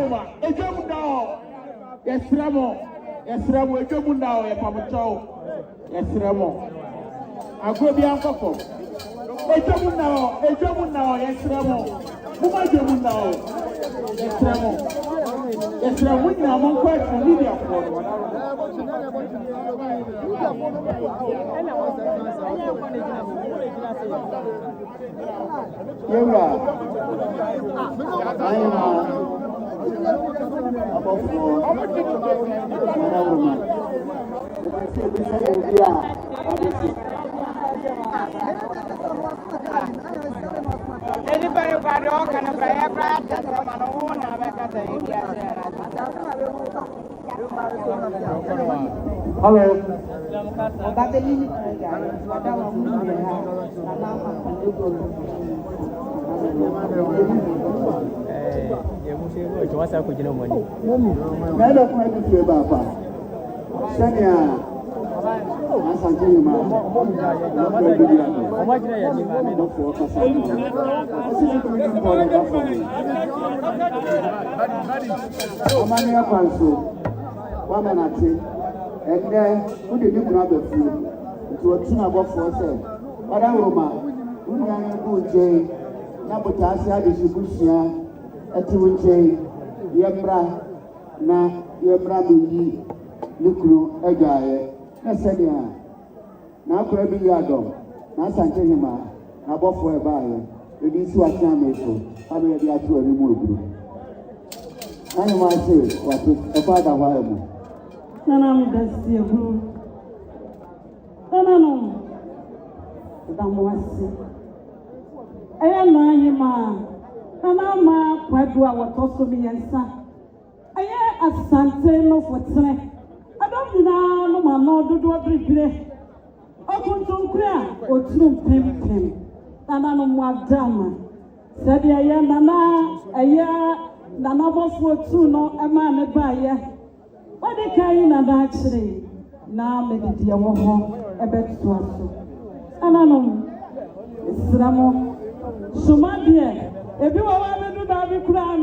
Roma, Ejamundao, Esremo, Ejamundao, Pamucho, Esremo. I go be uncle. Ejamundao, Esremo, Mumajamundao, Esremo. Esremo, we are more quite media for anybody got all kind of hello. And then, who did you grab a few? To a tune about for sale. But I Roma, who are good Jay, Nabotasia, the Shibushia, at Tiwin Jay, Yembra, Na Yembra Mini, Lucru, Egay, Nasadia. Now, Krabi Yado, now Santanima, above for a buyer. It is what I made for. I will be at you anymore. I might say, what is a father while. Nana dasi ehu. Nana no. Damwasi. Aya na yima. Nana ma kwadu a wotoso mi yensa. Aya asante no fotre. Adom dina no ma no dodo abribire. Okuntunkura otunu pempem. Nana no mu adama. Sabi aya nana bofo otu no ema ne ba aya. What the kind of actually now made the dear woman a bit to us. And I know Sramo Sumadia. If you want to do that, we crown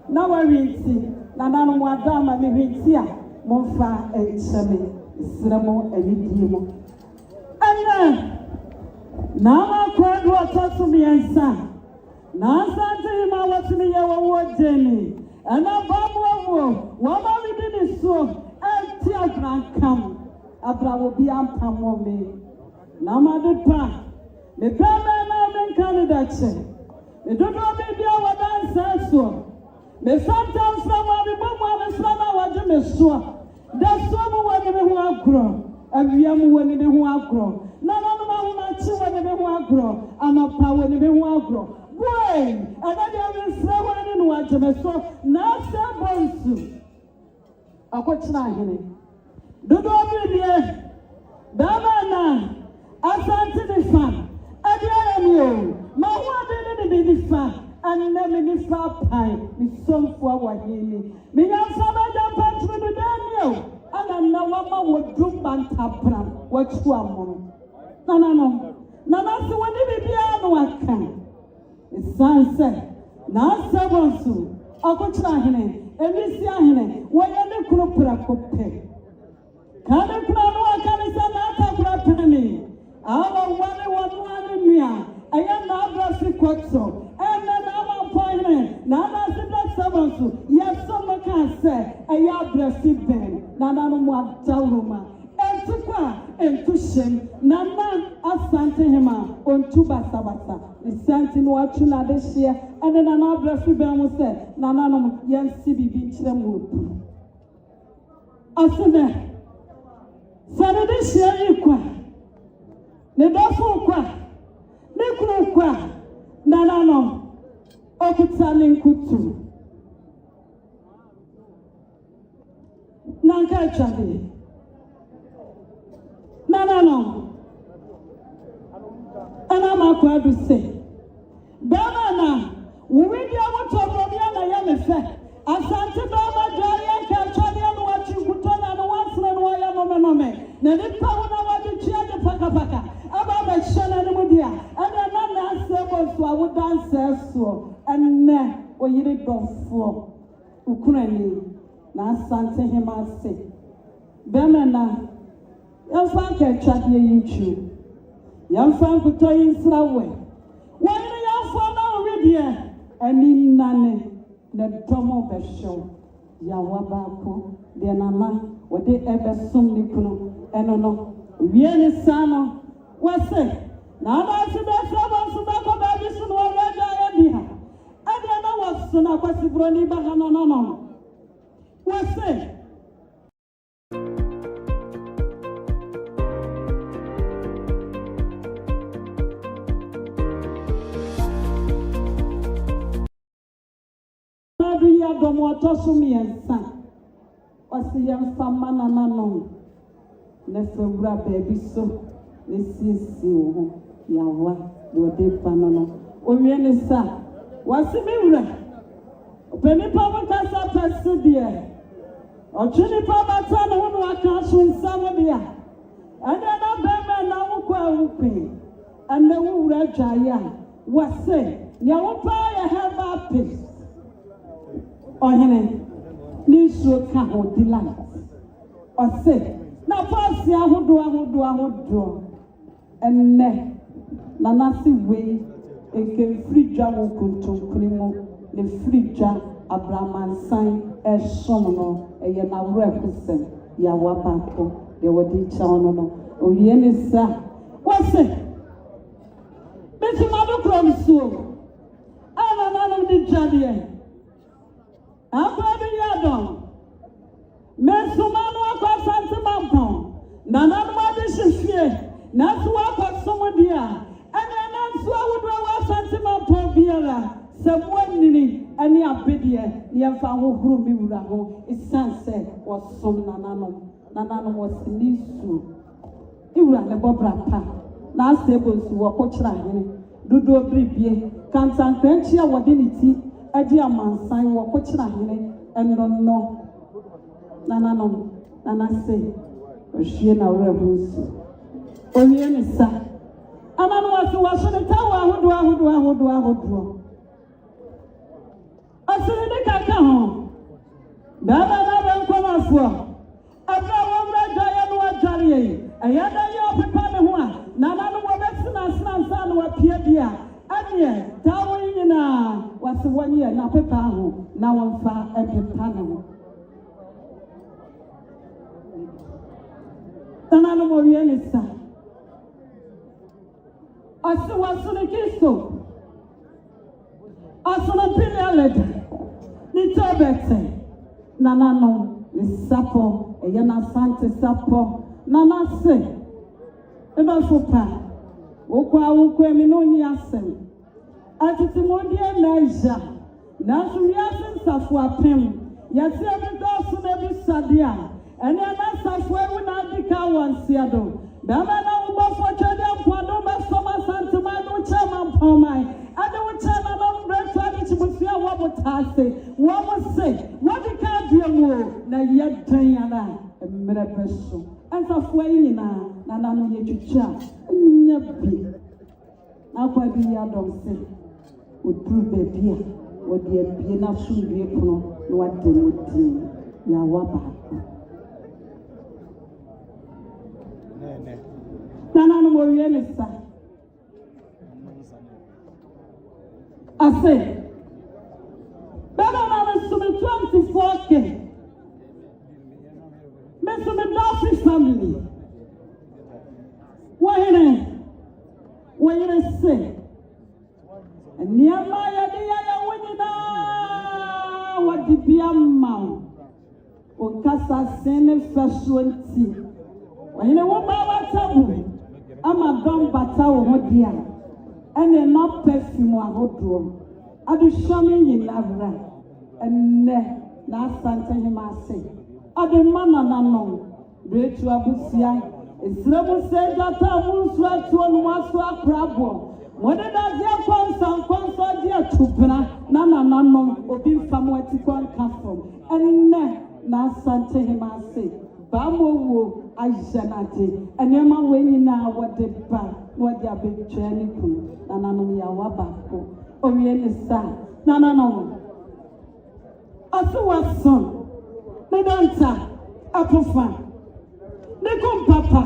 now I will see. Nana Madame, I will see Monfa and Sami, Sramo and Dimo. And now I cried what to me and son. Now Santa, I was me our word, Jenny. And I bubble, what we did is so, and tear grand come. Abra will be ampamo me. Namadu pa, the permanent candidate. The double baby our dance so. The sometimes from our mama and son our Jimmy. That's someone who have grown, and we are one who have grown. None of my children who have grown, and a power who have grown. Boy, and I have someone in what you saw. Now, Sabonsu. A coach nine. Do the Damana, Asante the fan, Adiamio, my one didn't be the fan, and never the far pine, the song for what he need. Me and some other parts with the Daniel, and I know what would do Bantabram, what you are more. No. Nana, so when you be a can. It's sunset. Now, Sabonsu, a coach nine, and Miss Yahine, when you could put a cope. Can I put a penny? Our one near. I am now Brassy Quatso, and then I'm appointment. Nana said Sabonsu, yes, someone can say, I am Brassy Ben, Nana Tauruma. And to qua, and to shame, Nana Asante Hema, on two Basabasa. The Santin watching at this year, and then another Brassy Ben was said, Nana, yes, CB beach them wood. Asana. Saturday share equal. The Dafo qua, Nico qua, Nanano, Okutsaling Kutu. Nanka Chabi. Nanano. And I'm a crowd to say, Banana, we will be able to Robiana Yamefe. Asante Baba Joya Kachanian watching Kutana and once and Waya Nomame. Nanipa want to cheer the Paka. About my Shana Mudia. And another sables who would dance so. And then, when you did go for ukunani na asante hema se bemena yafa ketwade yinchu yafa nkuto yinsrawe wani yafa na owedie ani nane na domo besho yawa baako de nana wode ebesom ni kuno eno no wie ni sano wase na ba se be sabo so ba ko ba bi so no wa ja ya bi ha ade na waso na kwasi broni ba ha no wase ya domo atosom yensa wasi yensa manana no na fewura baby so ne sisi wo yawa do de panono owie ne sa wasi miwura openi pa mutasa pese de ochini pa mata no no aka so nsam de a ade na bema na wukwa wupe ande wuwura dwaya wase nya wopa ya heba pe ohene niso ka hodila ose na pasi ahodo enne na nasi we eke frija wo kuntunkrimo le frija abramansan esono eye na wrepsen ya wabako de wodi chawono no owie ne sa wose betuma do kromso ana na di jade Abadi yadon mesumanu akwa santimampon nananu madi shifie nasu akwa somodia ene nansu awudwa wa santimampon biara semwa nini ene abedie yemfa hohuru mi wura ho isanse wasom nananu wasinisu iwura ne bobra pa na asebonsu wakochira hene dudu bribie kantankranchi a wode niti adi amansan wo kochira hene enno nanase ohie na wura busu ohie ne sa amanu waso ne tawo ahodo asiri de kaka ho baba na nkwamafo abra wo wura jaya no ajare ayada ye opepa ne ho a nananu wo besina sina no wapia bia anye tawo nyina wase wanye na pepa ho na wonfa epepa ne ho tananu mo wie ne sa asu ne kiso asu na pileled ni tobete nananu ni sapo eye na sante sapo nanase eba fopa okwa emi no ni asem atiti modie naija na so wiase safo apem yase ebido na bi sadia ene na safo ewu na dika wansiado dama na ubofo twede nkwado besoma santima no chama mpomai ade wo chama no mbreto ade chibusia wo botase wo mo se wo dika duemu na yedan yana emre peso ansafo yi nyina na nanu ye twitwa nyabi akwadi ya domse odru bebia wodi ebie na sumdue kono na wade moti ya waba nanu mo wie ne sa ase baba na sumi 24k mesumi dofi family wayene se niama ya dia wonyina wadi biama o kasa sene fasuanti wayene wo ba watabu ama don bata wo hodia ene na perfume ahodo adu shame nyinavra enne na asante himase ade mana nanon bretu abusia esremu sejata munsu atuo no waso akrabo modeda dia konsa dia tupna na nanom obi mfamo atikon kafom enne na asante himase bamowo ajanate enema wenyina wode ba wode abetwani kun na nanom ya wabako owie ne sa na nanom Aso was son. Ne danta. Apofa. Ne kum papa.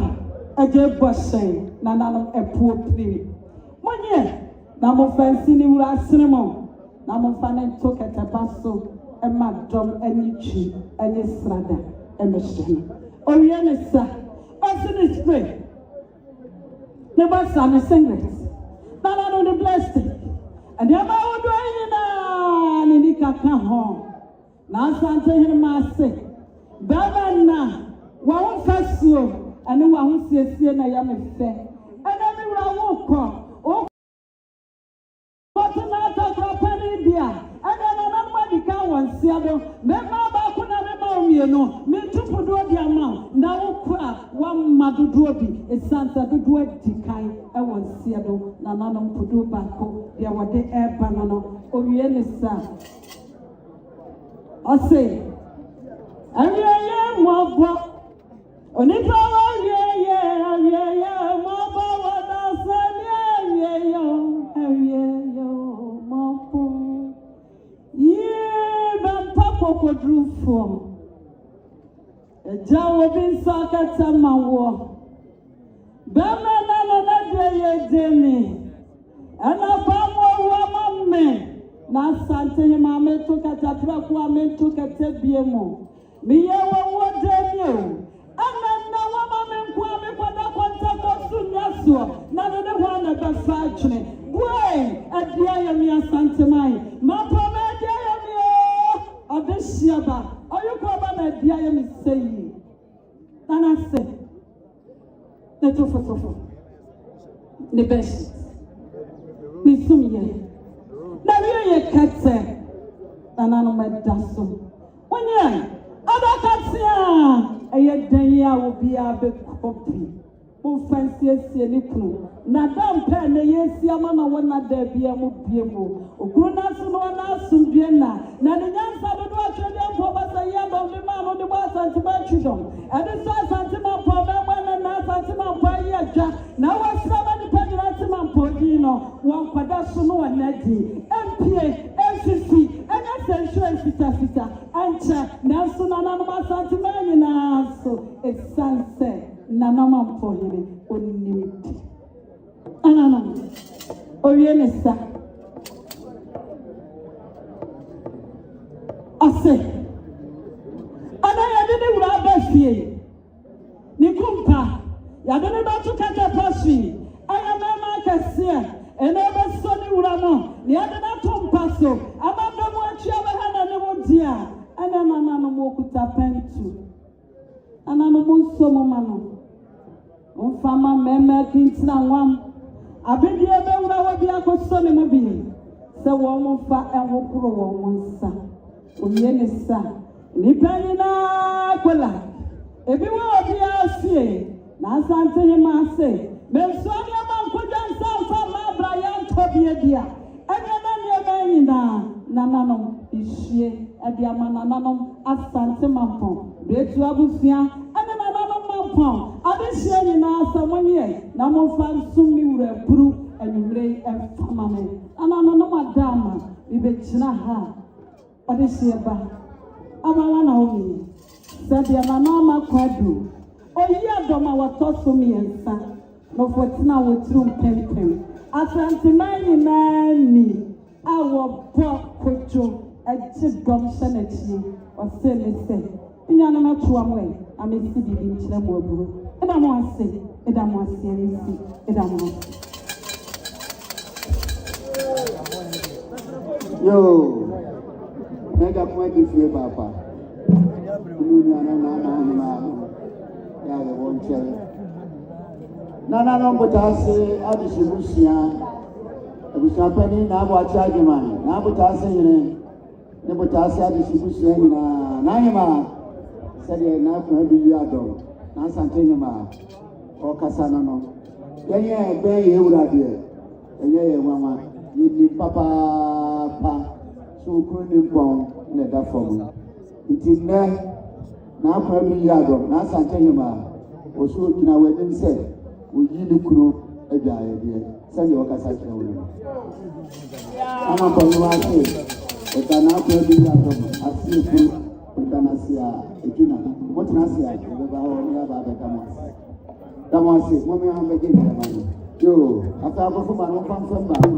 Aje boshen. Nanano epo pri. Monye. Na mo fancy ni wura sinemo. Na mo fane to ketepaso. Emma dom eni chi. Eni srada. Emesheni. Oye ne sa. Asini spray. Never son is singlet. Nanano the blessed. And the amount of doing in the home. Now, Santa Himase, Bavana, one first slow, and the one who says, I am a fair. And everyone will call. Oh, what an out of penny dear. And then another can one saddle. Never back when I remember me, no, me to put the amount. Now, one mother doby, a Santa do decay. I want Seattle, Nanano Pudu Bako, there were the air banana, Orienisa. I say, and yeah, more block. On it all, yeah, more power, more poor. Yeah, but Papa could do for a job in socket and my war. Bama Demi, and a power woman. Now, Santa Himame took at a truck, woman took at a BMO. Me, what Demi. And then the woman Kwame for the contact of Sunyasu. None of the one at the factory. Boy, at the Ayamia Santa Mai. My poor Diamia of this Shiaba. Or you come on at the Ayami saying. And I say, let us for the best. Miss Sumia. Now you can't say, and I know my dazzle. When you other cats, a year will be a big copy. Who fancy a silly. Nadam pen, a yes, Yamana, one at there be a mobile. O Grunas, no one else, Sudiana. Now the young son of the Australian Papa, a young of the man on the bus and Tibetidom. And the size and Timon Papa, and Nasatima Paya. Now I saw the Pedrantiman Podino, one Padasuno and Nadi, MPA, MCC, and essential Fita, and Nelson Anonymous Santimania. So it's sunset. Nanama for him, unlimited. Anana, Orienesa. I say, and I didn't rather fear. Nikumpa, Yadana about to catch a pussy. I am a Marcus, and ever Sonny Urano, the other Tom Paso, about the watch you ever had a little dear, and I'm an animal with a pen too. And I'm a monster. Fama meme kintina wam abedi ebe wura wa bia ko so ne mo bi se wo mo fa enwo kuro wo mo nsa oye ne sa ni pani na kola ebi wo bia sie na asante he ma se me so ne ma nkoja nsa fa ma bra ya ntobie bia enya na ne ebe nyina nananom ihie ade ama nananom asante mampo betu abufia I this year in our 1 year, no fan soon me with a brew and ray and family. And I know madama, we bet Chinaha. But this year, I'm a one of me. Said the Manama Quadu. Oh, yeah, Doma was taught to me and son. No, what's now with room pen. I sent to me, our poor coach, a chip gum sanity, or say, in your number 2 way, I may see the beach them over. And I want to say, and I want to see, and I want. Yo, mega point if you papa. Nana no butase adishibushia. Ebusapani na abwachaje man. Na butase yene. Ne butase adishibushia na naima. Sede na ko bi yado. Na santenya ma. O kasa no. Yenye be ye urade. Yenye ye mama. Ni papa pa. So ko ni bon le da fomu. Itine na ko bi yado. Na santenya ma. O so kina wedim se. Uyili kuro ejaye die sanje wakasa kire wo ama panu ase Okana Pedi Yatom, Asifu, Okanasia, Ejuna, Motanasia, Never Becamos. Damasi, Mommy, I'm beginning. Yo, after I go for my own function,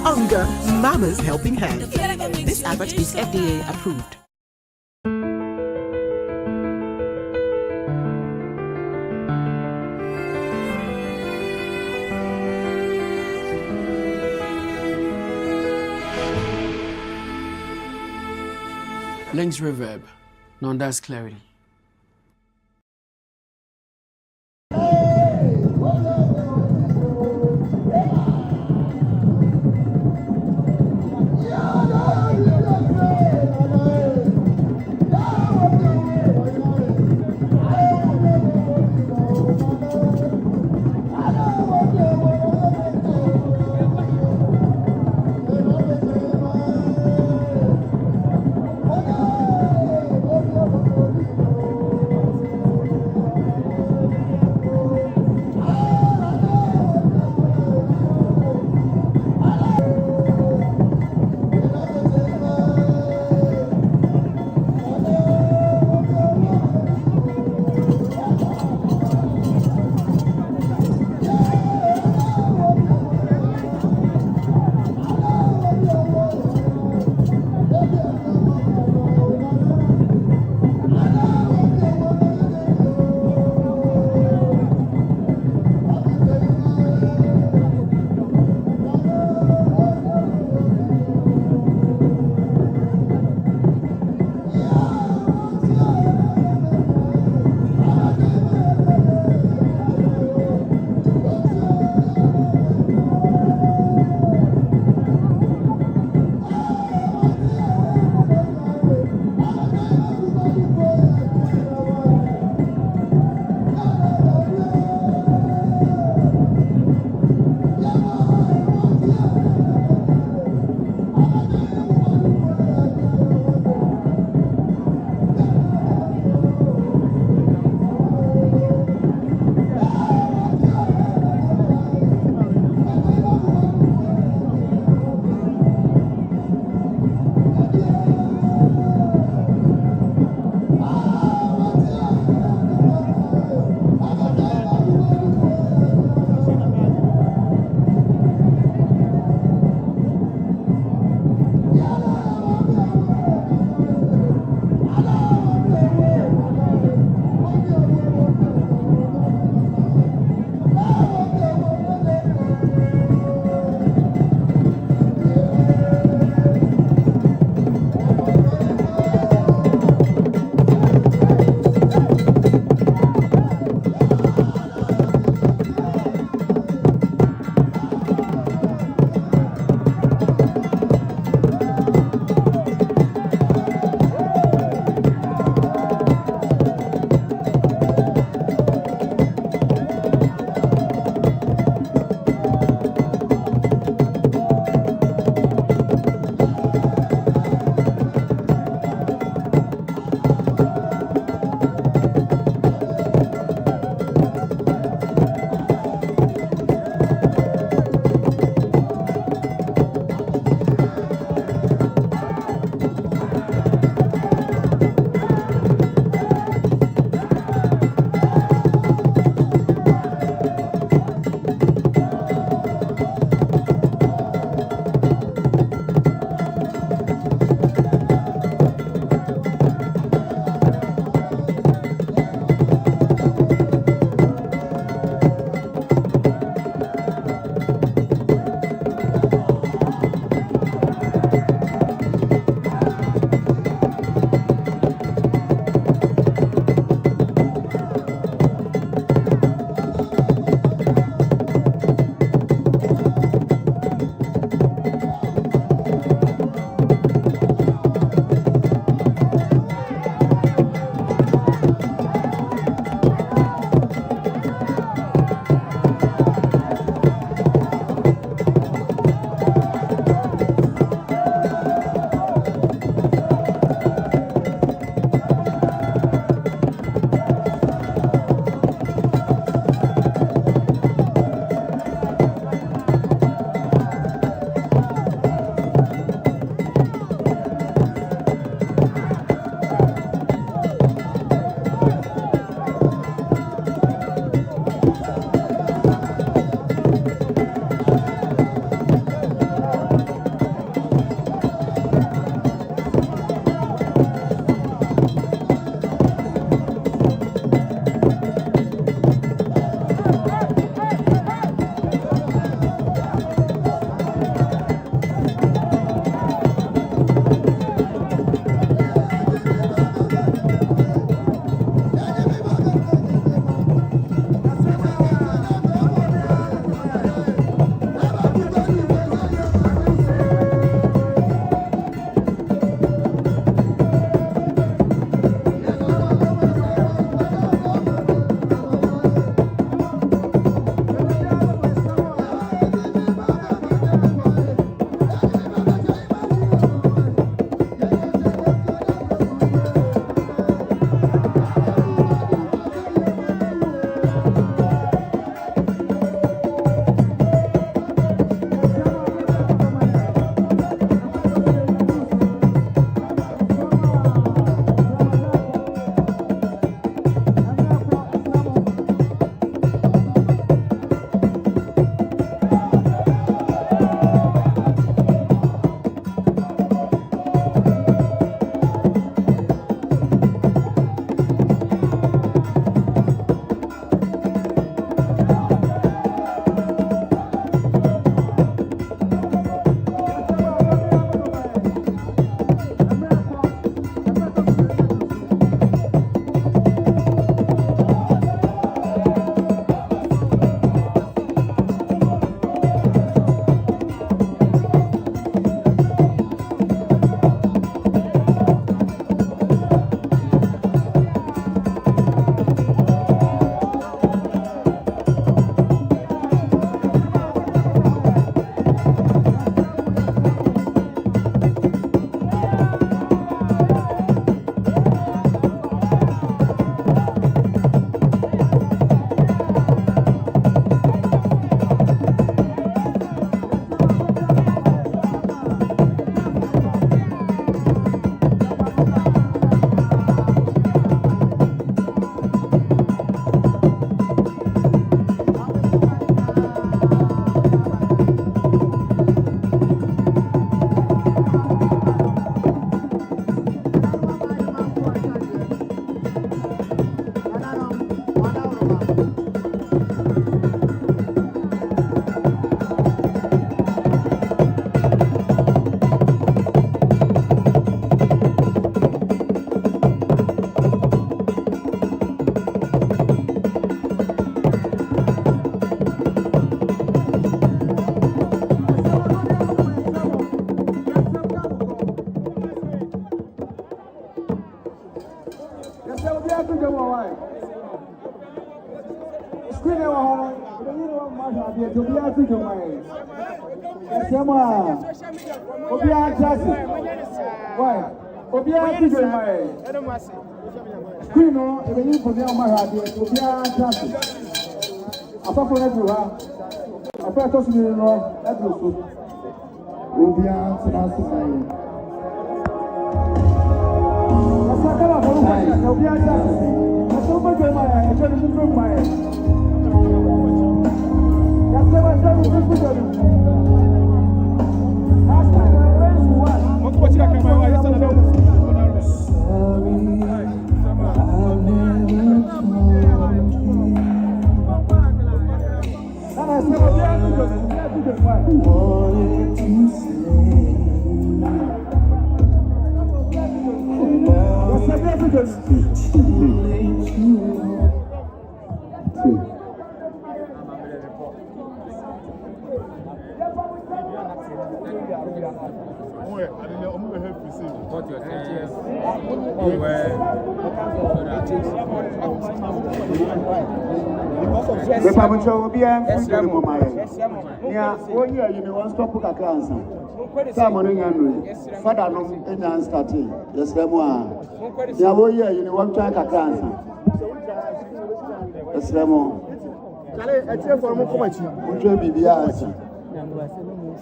Unga Mama's Helping Hand. This advert is FDA approved. Links reverb, non-das clarity.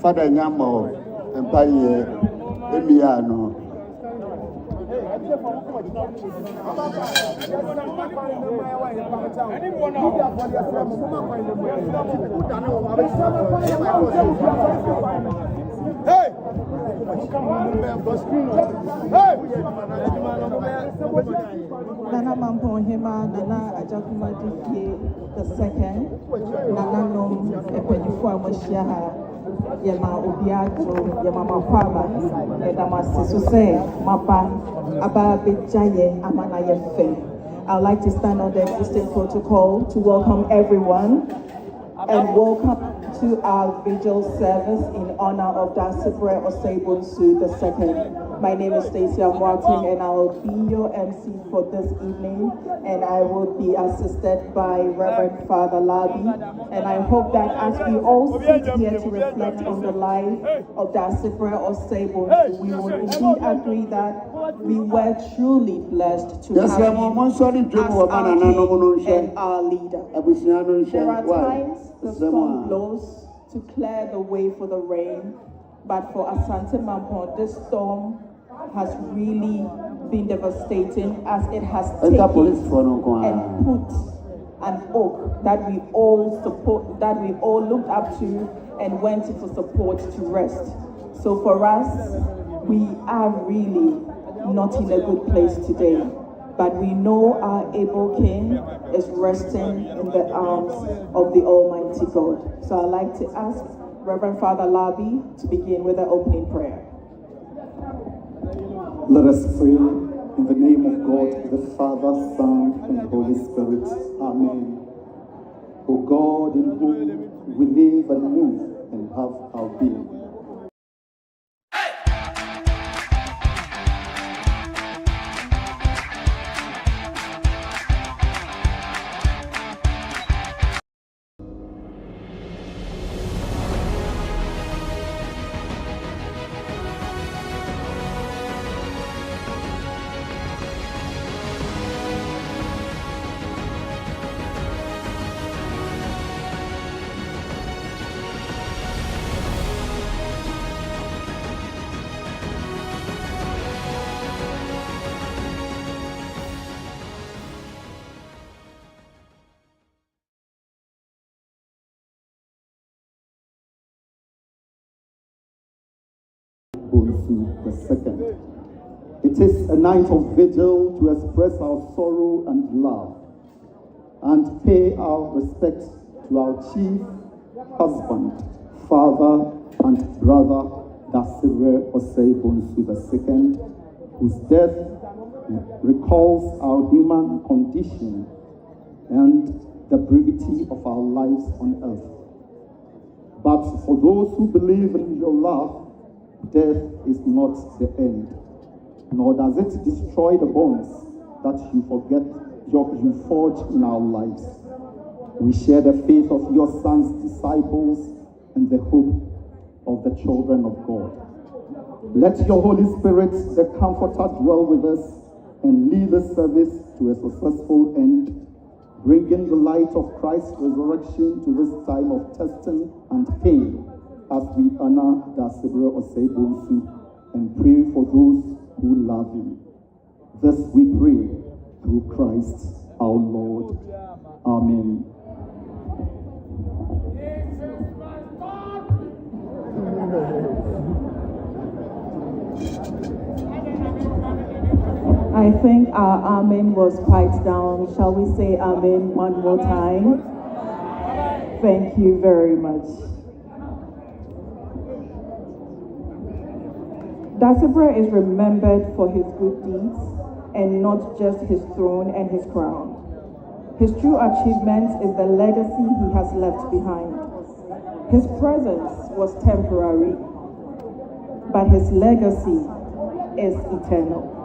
Father Nyamo, Empire, Emiano. Hey! Nana Mampo Hema, Nana Ajakuma Diki, the second, Nana Nom, Epedifua Moshiaha, Yama Ubiato, Yama Kwaba, Yama Sisuse, Mapa, Aba Bijaye, Amana Yefe. I'd like to stand on the existing protocol to welcome everyone and welcome to our vigil service in honor of Dasibre Osebunsu II. My name is Stacey Amwating and I will be your MC for this evening, and I will be assisted by Reverend Father Labi. And I hope that as we all sit here to reflect on the life of Dasibre Osebunsu, we will indeed agree that we were truly blessed to have him as our king and our leader. There are times the storm blows to clear the way for the rain, but for Asante Mampon, this storm has really been devastating, as it has taken and put an oak that we all support, that we all looked up to and went to for support to rest. So for us, we are really not in a good place today, but we know our able King is resting in the arms of the Almighty God. So I'd like to ask Reverend Father Labi to begin with the opening prayer. Let us pray in the name of God, the Father, Son, and Holy Spirit. Amen. O God, in whom we live and move and have our being. The second. It is a night of vigil to express our sorrow and love and pay our respect to our chief husband, father, and brother, Dasibre Osebunsu II, whose death recalls our human condition and the brevity of our lives on earth. But for those who believe in your love, death is not the end, nor does it destroy the bonds that you forge in our lives. We share the faith of your son's disciples and the hope of the children of God. Let your Holy Spirit, the Comforter, dwell with us and lead the service to a successful end, bringing the light of Christ's resurrection to this time of testing and pain as we honor Dasibre Osei-Bonsu and pray for those who love him. This we pray through Christ our Lord. Amen. I think our amen was quite down. Shall we say amen one more time? Thank you very much. Dasibre is remembered for his good deeds and not just his throne and his crown. His true achievement is the legacy he has left behind. His presence was temporary, but his legacy is eternal.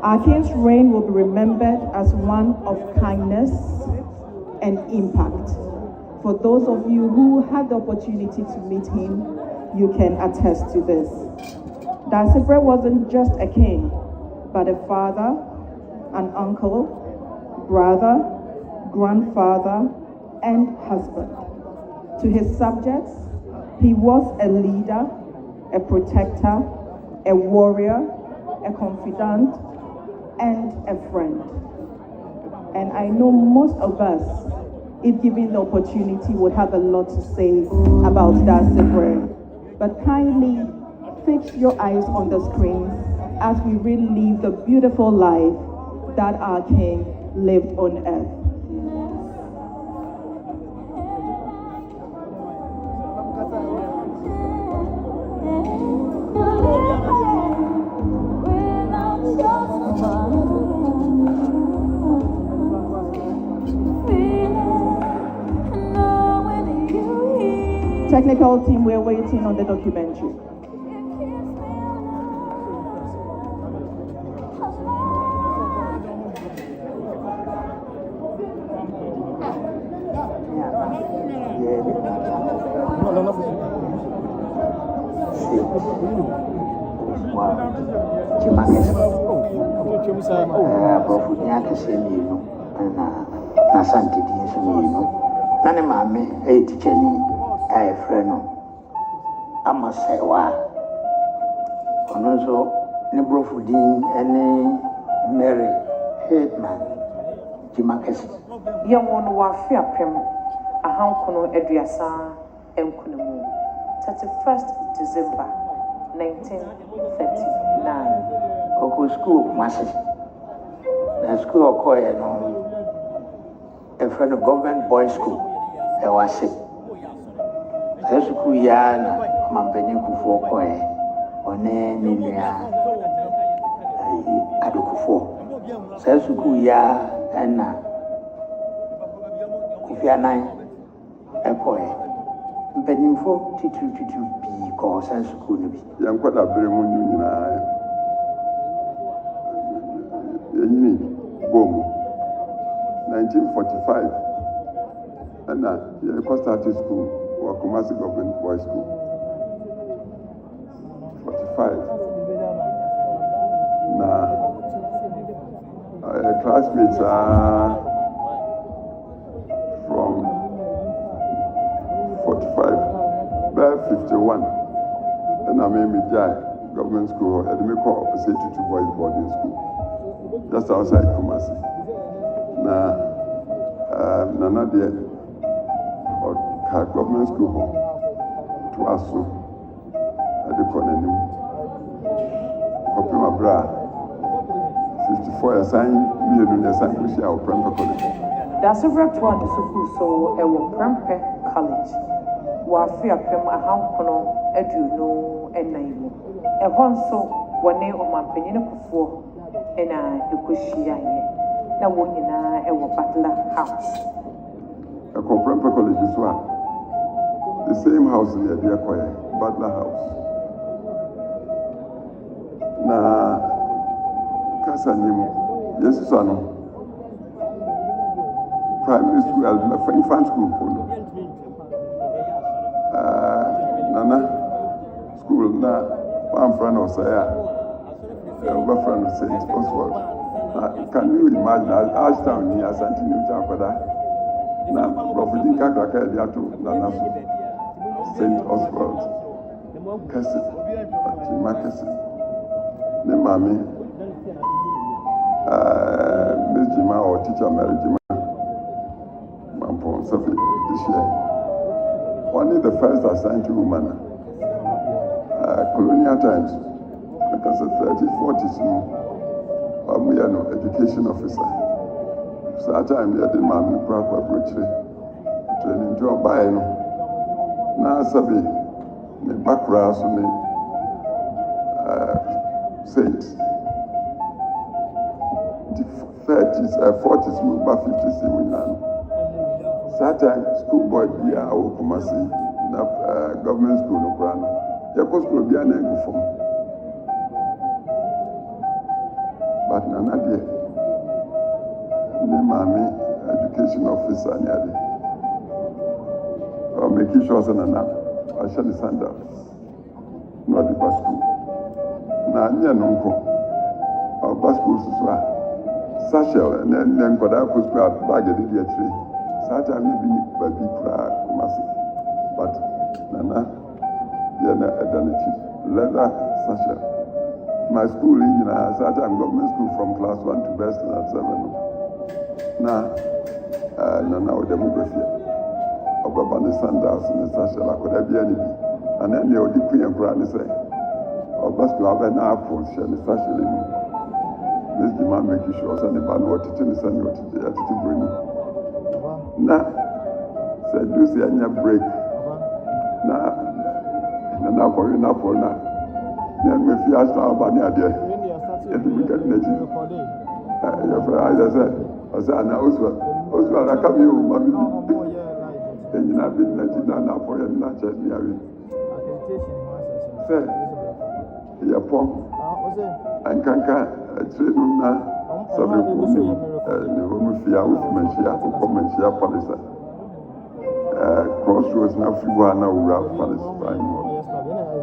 Our King's reign will be remembered as one of kindness and impact. For those of you who had the opportunity to meet him, you can attest to this. Dasibre wasn't just a king, but a father, an uncle, brother, grandfather, and husband. To his subjects, he was a leader, a protector, a warrior, a confidant, and a friend. And I know most of us, if given the opportunity, would have a lot to say about Dasibre. But kindly fix your eyes on the screen as we relive the beautiful life that our King lived on earth. Technical team, we're waiting on the documentary. Amasewa Onozo Nebrofudin and Mary Headman Jimakes. Yamon Wafia Prim, a Hankono Edriasa, and Kunamu, 31st December 1939. Oko school, Massey. The school of Koya, a friend of government boys' school, I was sick. Esukuyana mampeni kufo koe one ninia adukufo sesukuya ena kufiana ekoe mpenimfo titu bi ko sesuku no bi yankwada bremu nyina yenyi bomu 1945 ena ye ko start school Kumasi Government Boys School. 45. Now, classmates are from 45, by 51. And I made me Jai Government School, and we call opposite to Boys Boarding School, just outside Kumasi. Now, Nana there. Government school to Asu at the Conanim. Copima Bra 54 assigned me to the assignment of Prempeh College. Dasibre to the school so a Prempeh College. Wafia Prem a Hankono, Eduno, and Naimu. A Honso, one name of my penina before, and I Ukushia. Now, one in a Butler House. A Prempeh College is one. The same house in the Choir, Butler House. Na Kasanimu, Yes, son. Primary school, infant school, Nana school, one friend of Saya, one friend of St. Oswald. Can you imagine Ashtown near Santi Newtown for that? Now, Prophet Kaka to Nana St. Oswald. Cassie, Marcus, the mammy, Miss Jima or teacher Mary Jima, Mampon Sophie this year. Only the first assigned to woman. Colonial times, because of 30s, 40s, we are no education officer. So at time, they didn't have any proper training to buy. Now, Sabi, the background, so saints. The 30s, 40s, we were 50s, we know. Saturday, schoolboy, we are our Kumasi, government school, no brand. Your school be an angle form. But Nana, dear, Mammy, education officer, nearly. Or making sure Nana, I shall stand up. Not the bus school. Now, near Nunco, our bus school is well. Sashel, and then got out with bag of the tree. Saturday, maybe baby cry, Kumasi. But Nana, Yana Identity, leather Sashel. My school in Saturday, government school from class 1 to best at 7. Now, Nana, demography. Obabani Sanders and Sashel, I could have any. And then the Queen and Granny say, or bus to have an apple, she and Sashel in me. This demand making sure that the band what it is and what it is to bring. Now, said, do see any break. Now, for you now for now. Then if you ask about the idea, it will get native. Your friend, I said, now Oswald, I come here, Mammy. And you have been native now for your natural near. Say, your pump. And can train now. Some of the women fear with Menshia to come and share Palisa. Crossroads now, free one now, we have Palestine.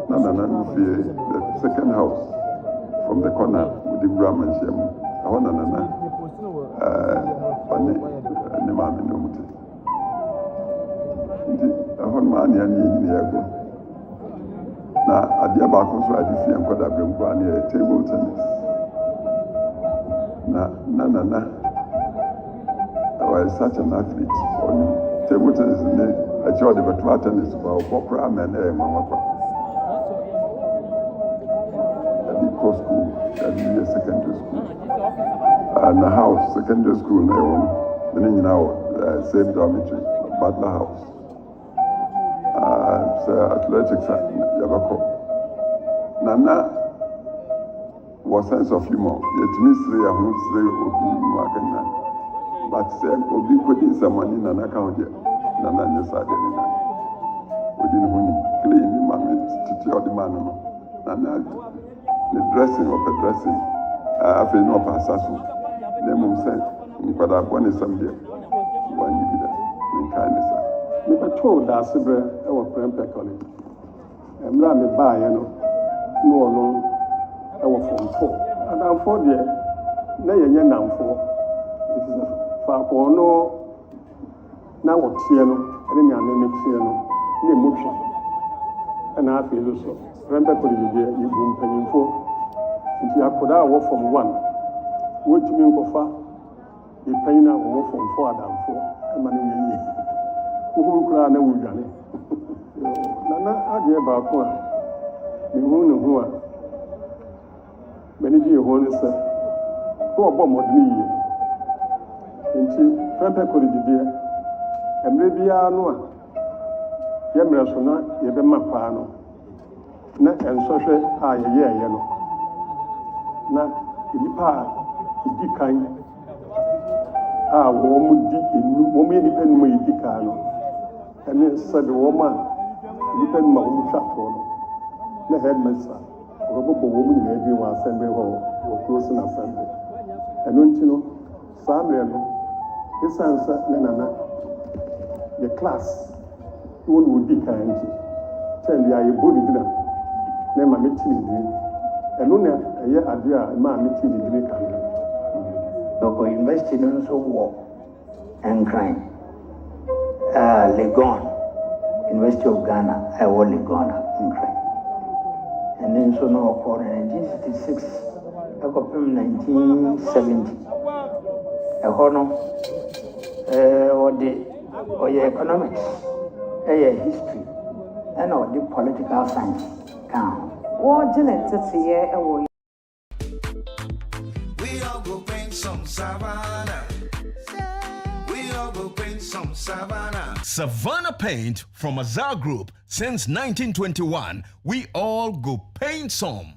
Nana fear the second house from the corner with the Brahman Shem. I want Nana. Nemami no muti. I want money and you. Now, at the back also, I defeat and got a table tennis. Na. I was such an athlete. On table tennis, I tried the tennis for Pokra and Mamma. School, and secondary school. And a house, secondary school, meaning now, same dormitory, Butler House. Athletics at Yabako. Nana was sense of humor. Yet mystery, I won't say, Obi, but say, Obi put in some money in an account here. Nana, yes, I didn't. We didn't clean the mammy to the man. Nana. The dressing of a dressing, I feel no passasu. The mum said, but I want some dear. One you did in kindness. We were told that Sibra, our Prempeh College. I'm not a buy, no alone, our phone 4. And I'm 4 dear, nay, and yen now 4. It is a far or no. Now what Tiano, and then your name is Tiano, the motion. And I feel so. Prempeh College, you boom penny 4. If you have put out from 1, what do you mean for far? You pay now from 4 than 4. I'm an engineer. Who cry no Johnny? Nana, I dear Bakwa. You who are many dear one is who are bomb of me. Into Prempeh College, dear, and maybe I know. Yemerasona, Yebema Not and social, yellow. Na nipa di kan a wo mu nipa no di kan no ene sabe wo ma nipa no ma wo twa to no na headmaster wo bo wo mu ni bi wa assembly ho wo close na assembly ɛno nti no saa mmerɛ no ɛsiane sɛ ne nana yɛ class wɔn na ɔdi kan nti sɛ deɛ ayɛbɔ ne dina na ɛma meti ne dini ɛno na ɛyɛ adeɛ a ɛma meti ne dini kan no. Dɔkɔ university no nso wɔ Nkran Legon University of Ghana ɛwɔ Legon Nkran ɛno nso na ɔkɔ no 1966 ɛkɔpem 1970 ɛhɔ no ɔyɛ economics ɛyɛ history ɛna ɔde political science ka ho. Wɔn gye ne nteteyɛ ɛwɔ. We all go bring some Savannah. We all go bring some Savannah. Savannah Paint from Azar Group. Since 1921, we all go paint some.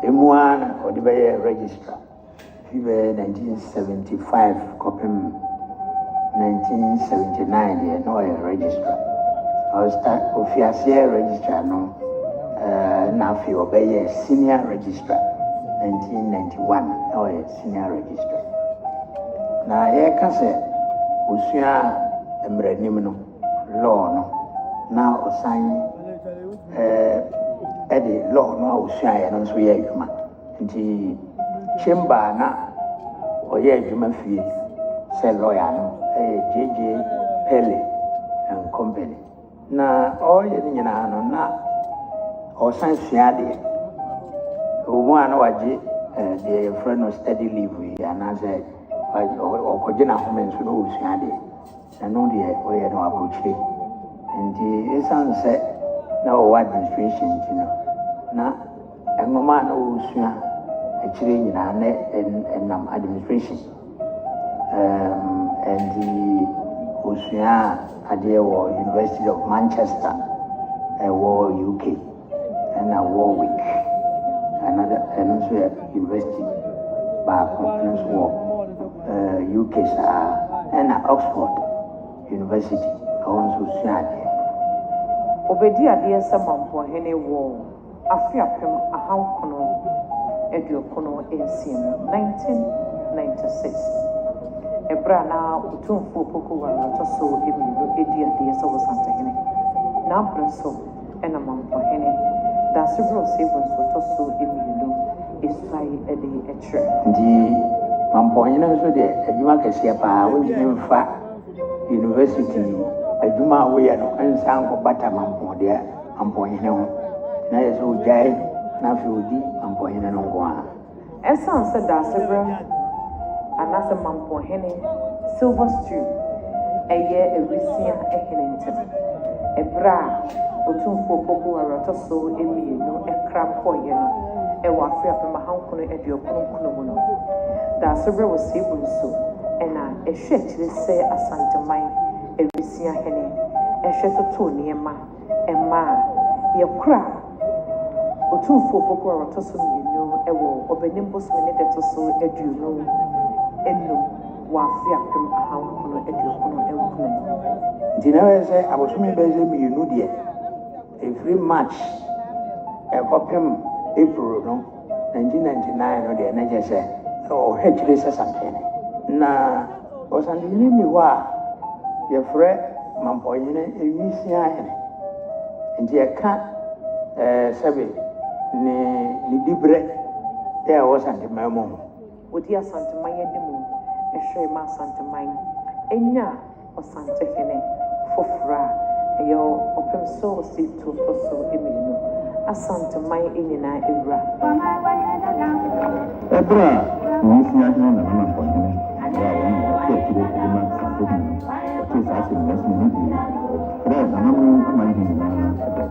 Emuana or the registrar. Fever 1975 copim 1979 no registrar. I was start official registrar no now for obey senior registrar 1991 no senior registrar. Now here can say Usia emrenim no law no now assign Eddie law no Usia and so yeah you man. Nti chamber na oye adwuma fie say lawyer no JJ Pele and company na oye ni nyina no na o san sua de omo ana waje the friend no study leave ya na say o ko gina ho men so no sua de na no de oye no abuchi nti esan say na o administration no na engoma na o sua actually in an administration and the Oceania at the University of Manchester, UK, and Warwick, another university back UK and Oxford University. Also, Obedi adeɛ sɛ mampɔhene wɔ afiapem ahankono eduokono nsia mu 1996 ebra na otumfo poko wara to so emiru edi adeɛ sɛ wɔ santahene na abraso ɛna mampɔhene da sebro sebo nso to so emiru esai edi etre ndi mampɔhene nso de adwuma kɛseɛ paa wondimi mfa university adwuma a woyɛ no nsan kɔ bata mampɔhene ho na yɛ so gyae na afei odi mampɔhene no nko a ɛsan sɛ da sebro anasɛ mampɔhene silver stew ɛyɛ ewisia ɛhene ntem ebra otumfo poko wara to so emienu ɛkra kɔyɛ no ɛwɔ afiapem ahankono eduokono mu no da sebro wɔ sebu nso ɛna ɛhwɛ kyerɛ sɛ asanteman ewisia hene ɛhwɛ toto nneɛma ɛma yɛkora otumfo poko wara to so mienu ɛwɔ ɔbɛnim bosom ne de to so aduonu enum wɔ afiapem ahankono eduokono ɛnkono nti na yɛ sɛ abosom bɛyɛ mienu deɛ every March ɛkɔpem April no 1999 no deɛ na kyɛ sɛ ɔhwɛ kyerɛ sɛ sampɛne na ɔsantehene ni hɔ a yɛfrɛ mampɔhene ewisia hene nti ɛka sɛbe ne dibrɛ dɛ ɛwɔ santeman mu ho wodi asanteman anim ɛhwɛ ma asanteman enya ɔsantehene foforɔ a ɛyɛ ɔpem so si to so emienu asanteman nyinaa ewura ɛbra ewisia hene na mampɔhene a wɔn yɛ kyerɛ kyerɛ ma santehene ɔte saa sɛ mmɛs ne bi ɛdɛ na mo ama hene na ɛbɛ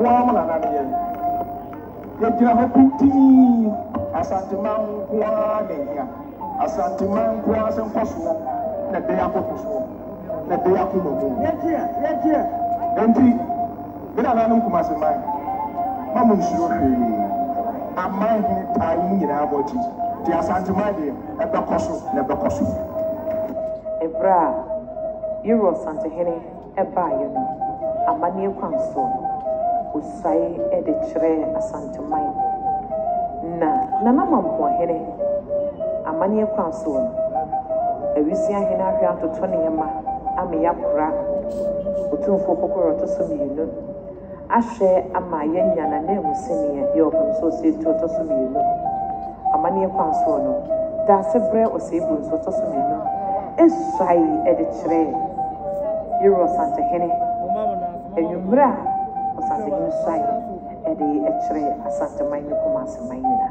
nkoa na na ne yɛgyina hɔ pintii asanteman nkoa na ɛhia asanteman nkoa sɛ nkɔ soɔ na ɛbɛyɛ akɔto soɔ na ɛbɛyɛ akɔma mu yɛgyeɛ enti bɛna nanom kumase man ma mo nsuro hwee aman ho taa yi nyinaa bɔ akyi nti asanteman deɛ ɛbɛkɔ so na ɛbɛkɔ so ɛberɛ a Euro Santehene ɛbaeɛ no amanneɛ kwan so no osuae de kyerɛ asanteman na Nana Mampoahene amanneɛ kwan so no awisiahene ahwɛ atoto nneɛma ameyakora otumfoɔ kokoro to so mmienu ahwɛ ama yɛnya na namusenie yɛ ɔpem so ɔsɛtu to so mmienu amanneɛ kwan so no daase brɛ ɔsɛbu nso to so mmienu esuae de kyerɛ Euro Santehene enwummerɛ a ɔsantehene suae de kyerɛ asanteman ne Kumaseman nyinaa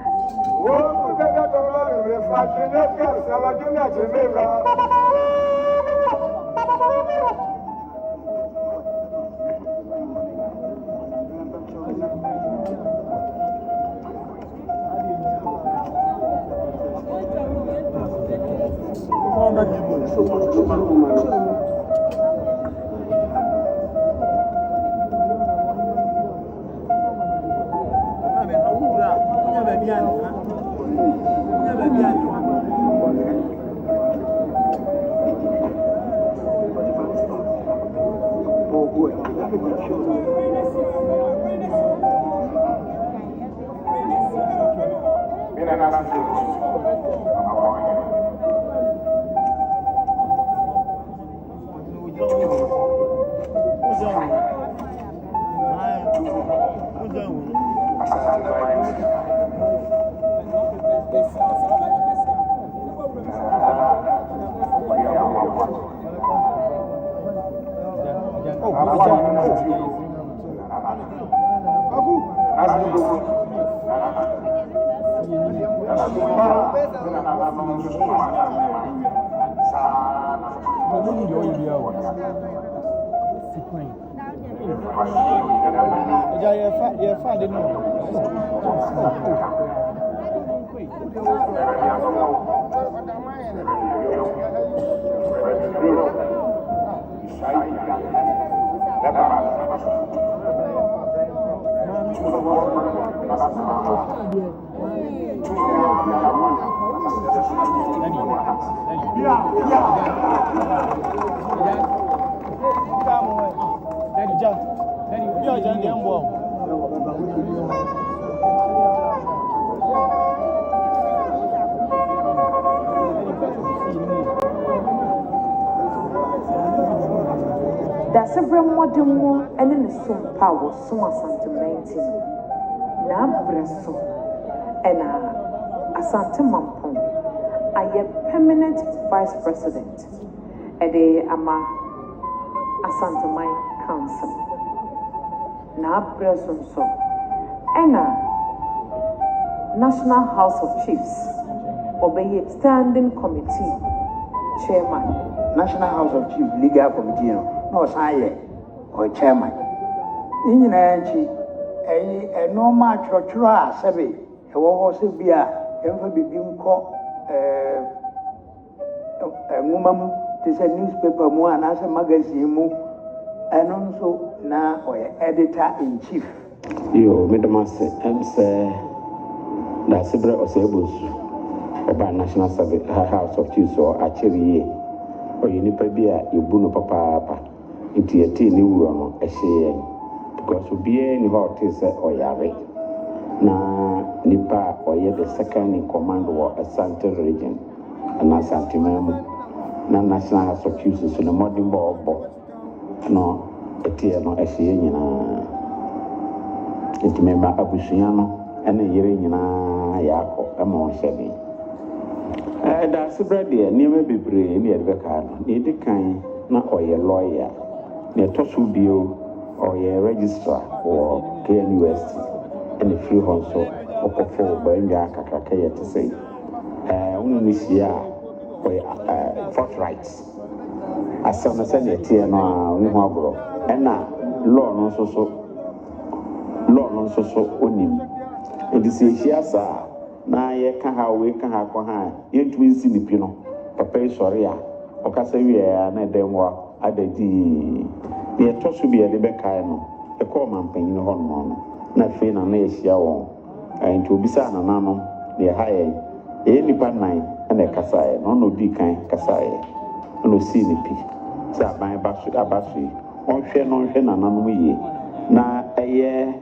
Dasebrɛ mmɔden mu ne ne sompa a wɔsom asanteman nti na abrɛ so ɛna Asante Mampong ayɛ permanent vice president ɛde ama Asanteman Council na abrɛ so nso ɛna National House of Chiefs ɔbɛyɛ standing committee chairman National House of Chiefs Legal Committee no no saye or chairman in nchi normal churchro a sebe e wo se bia emfa bibi nko ngumam te se newspaper mu ana se magazine mu eno nso na oye editor in chief yo medamase emse da sebre osebusu oba National House of Chiefs or acheriye oye nipa bia ebu no papa nti yɛte ne wuro no ɛhyɛ because obiara ni hɔ ɔte sɛ ɔyare na nipa ɔyɛ the second in command wɔ Asante region na Asante mu na National House of Chiefs so no modern bɔ no ɛte no ɛhyɛ nyinaa nti mɛma abusua no ɛne yere nyinaa yɛ akɔ ɛma ɔhyɛ bi da sebra deɛ nneɛma bebree ne yɛde bɛka no ne yɛde kan na ɔyɛ lawyer ne toso bio ɔyɛ registrar wɔ KNUST ɛne free hɔ nso ɔkɔfo bɛnwa kakraka yɛ te sɛ ɔno ne hyia a ɔyɛ forthright asɛm no sɛdeɛ teɛ no a ɔne ho aborɔ ɛna law no nso so law no nso so onim edi se ehia saa na ye ka ha we ka ha ko ha ye ntumi nsi nipi no papa yi sɔre a ɔkasa wie a na ɛdɛm wa adadi ye to so bi ye de bɛkae no ɛkɔ mampanyin hɔ no na afei na na yɛhyia wɔn nti obisa nananom na yɛha yɛn nipa nan na ɛkasaeɛ na ɔna odi kan kasaeɛ na osii ne pi sɛ aban aba so yi ɔnhwɛ nananom yie na ɛyɛ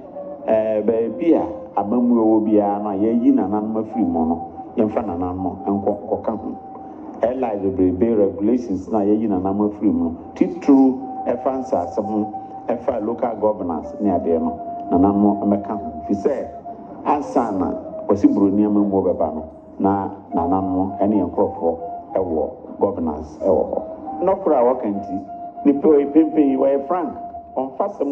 baabi a amamuo wɔ biara no a yɛyi nananom afiri mu no yɛmfa nananom nkɔka ho airlines bebrebe regulations na yɛyi nananom afiri mu no titiri ɛfa nsase ho ɛfa local governance ne adeɛ no nananom mmɛka ho fi sɛ ansa na wɔsi buroni amamuo bɛba no na nananom ɛne nkurɔfoɔ ɛwɔ governance ɛwɔ hɔ nnɔkoro a wɔka nti nipa pempen wɔyɛ frank ɔmfa sɛm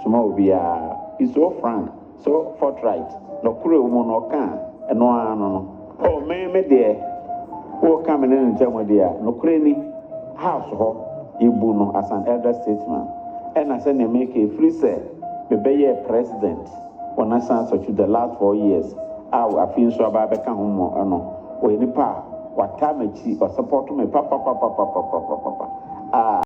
soma obiara is so frank so forthright nnɔkoro mu no ɔka ɛno ara no mɛmɛ deɛ wɔka me ne ne nkyɛn deɛ a nnɔkoro ni house hɔ ebu no as an elder statesman ɛna sɛ ne make free sɛ bɛbɛyɛ president for national assembly the last 4 years a afei nso aba bɛka ho mo ɛno wɔyɛ nipa a wata m'akyi ɔsupport me papa